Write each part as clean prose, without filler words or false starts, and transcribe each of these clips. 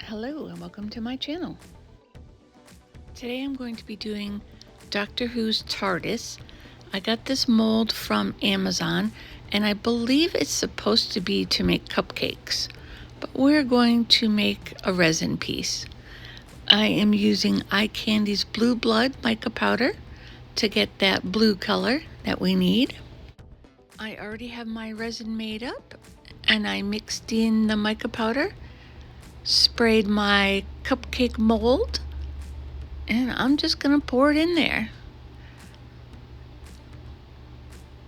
Hello and welcome to my channel. Today I'm going to be doing Doctor Who's TARDIS. I got this mold from Amazon and I believe it's supposed to be to make cupcakes, but we're going to make a resin piece. I am using Eye Candy's Blue Blood mica powder to get that blue color that we need. I already have my resin made up and I mixed in the mica powder, sprayed my cupcake mold, and I'm just gonna pour it in there.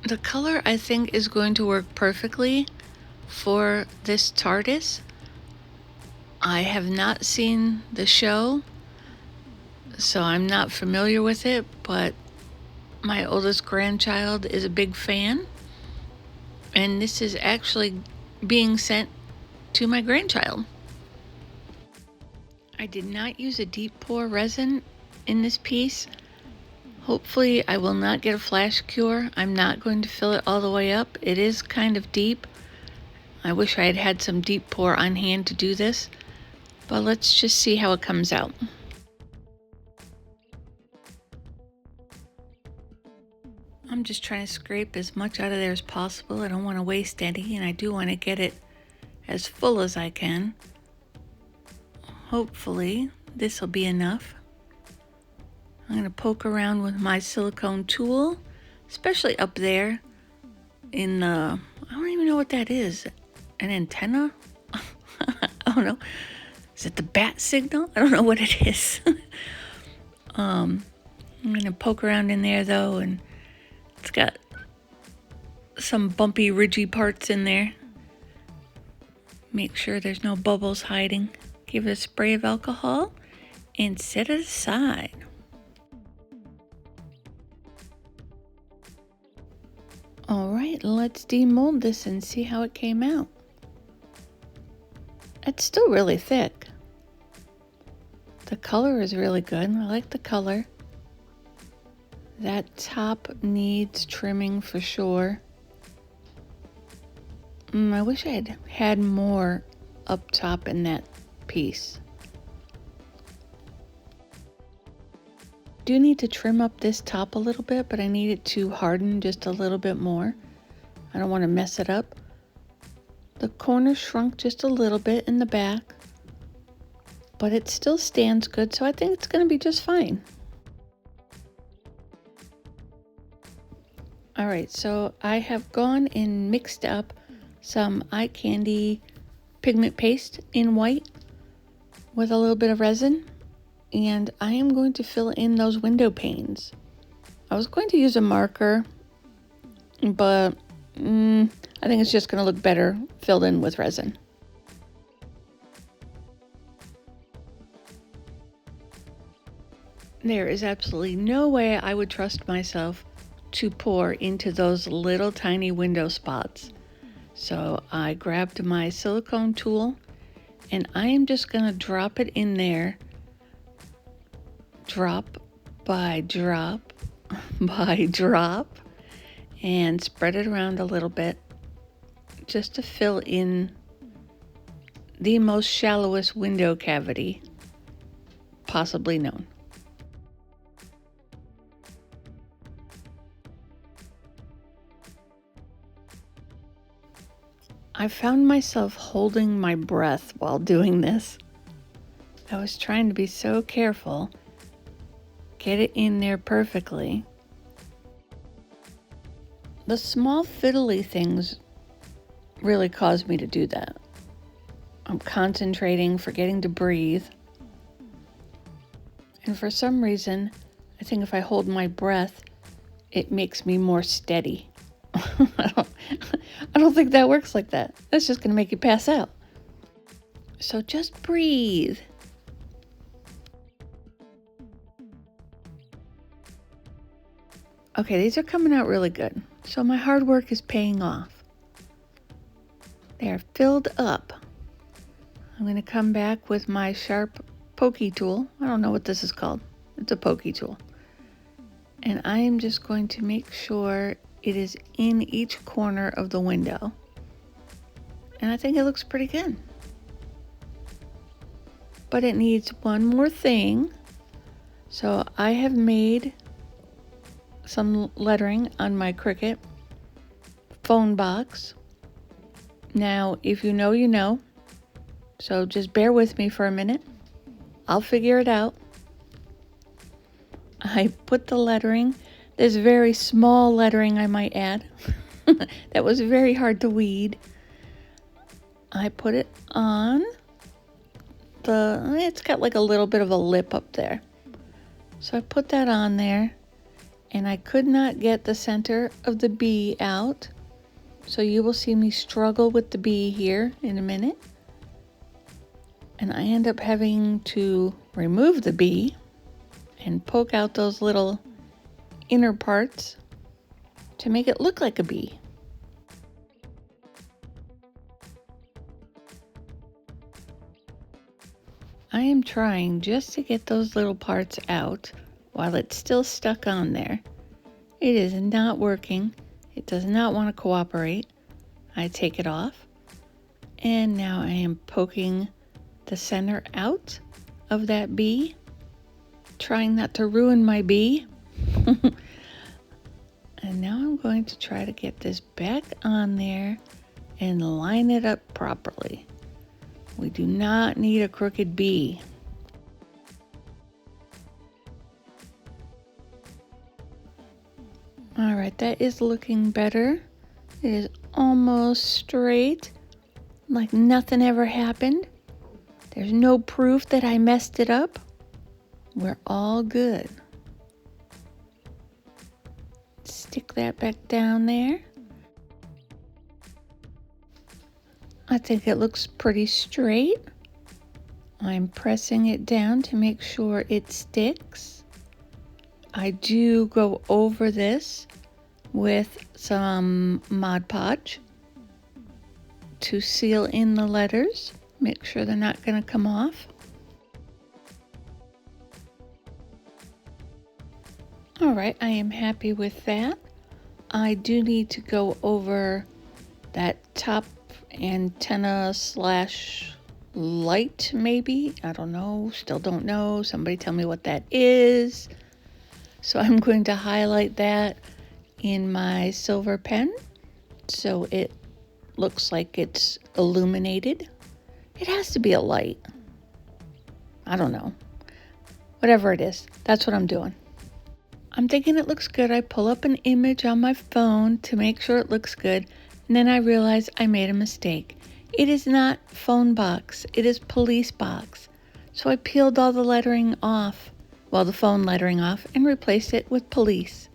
The color I think is going to work perfectly for this TARDIS. I have not seen the show, so I'm not familiar with it, but my oldest grandchild is a big fan, and this is actually being sent to my grandchild. I did not use a deep pour resin in this piece. Hopefully I will not get a flash cure. I'm not going to fill it all the way up. It is kind of deep. I wish I had had some deep pour on hand to do this, but let's just see how it comes out. I'm just trying to scrape as much out of there as possible. I don't want to waste any, and I do want to get it as full as I can. Hopefully this will be enough. I'm going to poke around with my silicone tool, especially up there in the, I don't even know what that is, an antenna? I don't know. Is it the bat signal? I don't know what it is. I'm going to poke around in there though, and it's got some bumpy, ridgy parts in there. Make sure there's no bubbles hiding. Give it a spray of alcohol and set it aside. All right, let's demold this and see how it came out. It's still really thick. The color is really good. I like the color. That top needs trimming for sure. I wish I had had more up top in that piece. Do need to trim up this top a little bit, but I need it to harden just a little bit more. I don't want to mess it up. The corner shrunk just a little bit in the back, but it still stands good, so I think it's going to be just fine. All right, so I have gone and mixed up some Eye Candy pigment paste in white with a little bit of resin, and I am going to fill in those window panes. I was going to use a marker, but I think it's just going to look better filled in with resin. There is absolutely no way I would trust myself to pour into those little tiny window spots. So I grabbed my silicone tool and I am just going to drop it in there, drop by drop by drop, and spread it around a little bit just to fill in the most shallowest window cavity possibly known. I found myself holding my breath while doing this. I was trying to be so careful, get it in there perfectly. The small fiddly things really caused me to do that. I'm concentrating, forgetting to breathe. And for some reason, I think if I hold my breath, it makes me more steady. I don't think that works like that. That's just going to make you pass out. So just breathe. Okay, these are coming out really good. So my hard work is paying off. They're filled up. I'm going to come back with my sharp pokey tool. I don't know what this is called. It's a pokey tool. And I am just going to make sure it is in each corner of the window. And I think it looks pretty good. but it needs one more thing. So I have made some lettering on my Cricut phone box. Now, if you know, you know. So just bear with me for a minute. I'll figure it out. I put the lettering, this very small lettering I might add, that was very hard to weed. I put it on it's got like a little bit of a lip up there. So I put that on there, and I could not get the center of the bee out. So you will see me struggle with the bee here in a minute. And I end up having to remove the bee and poke out those little inner parts to make it look like a bee. I am trying just to get those little parts out while it's still stuck on there. It is not working. It does not want to cooperate. I take it off, and now I am poking the center out of that bee, trying not to ruin my bee. And now I'm going to try to get this back on there and line it up properly. We do not need a crooked bee. All right, that is looking better. It is almost straight, like nothing ever happened. There's no proof that I messed it up. We're all good. Stick that back down there. I think it looks pretty straight. I'm pressing it down to make sure it sticks. I do go over this with some Mod Podge to seal in the letters, make sure they're not going to come off. All right, I am happy with that. I do need to go over that top antenna slash light, maybe. I don't know, still don't know. Somebody tell me what that is. So I'm going to highlight that in my silver pen so it looks like it's illuminated. It has to be a light. I don't know. Whatever it is, that's what I'm doing. I'm thinking it looks good. I pull up an image on my phone to make sure it looks good, and then I realize I made a mistake. It is not phone box, it is police box. So I peeled all the lettering off, well, the phone lettering off, and replaced it with police.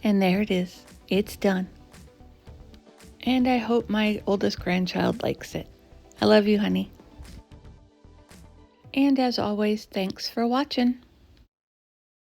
And there it is. It's done. And I hope my oldest grandchild likes it. I love you, honey. And as always, thanks for watching.